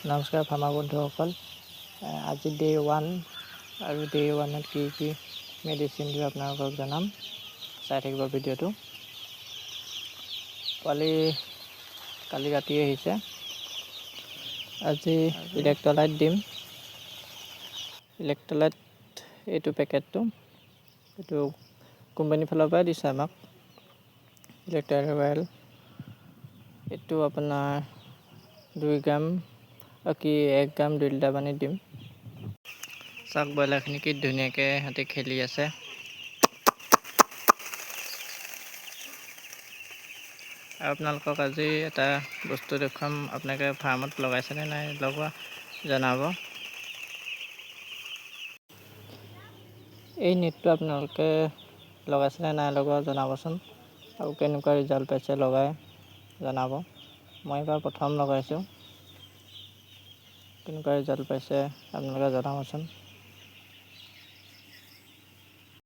নমস্কাৰ ফাৰ্মাৰ বন্ধুসকল, আজি ডে 1 আৰু ডে 1ত কি মেডিচিন দিওঁ আপোনালোকক জনাম। চাই থাকিব ভিডিঅ'টো। পোৱালি কালি ৰাতি আহিছে। আজি ইলেক্ট্ৰলাইট দিম। ইলেক্ট্ৰলাইট এইটো পেকেটটো, এইটো কোম্পানীৰ ফালৰ পৰাই দিছে আমাক। ইলেক্ট্ৰলাইট ৰয়েল এইটো আপোনাৰ 1 গ্ৰাম 2 লিটাৰ পানীত দিম। চাওক ব্ৰইলাৰখিনি কি ধুনীয়াকৈ সিহঁতে খেলি আছে। আৰু আপোনালোকক আজি এটা বস্তু দেখুৱাম, আপোনালোকে ফাৰ্মত লগাইছেনে নাই লগোৱা জনাব। এই নেটটো আপোনালোকে লগাইছেনে নাই লগোৱা জনাবচোন, আৰু কেনেকুৱা ৰিজাল্ট পাইছে লগাই জনাব। মই এইবাৰ প্ৰথম লগাইছোঁ, কেনেকুৱা ৰিজাল্ট পাইছে আপোনালোকে জনাবচোন।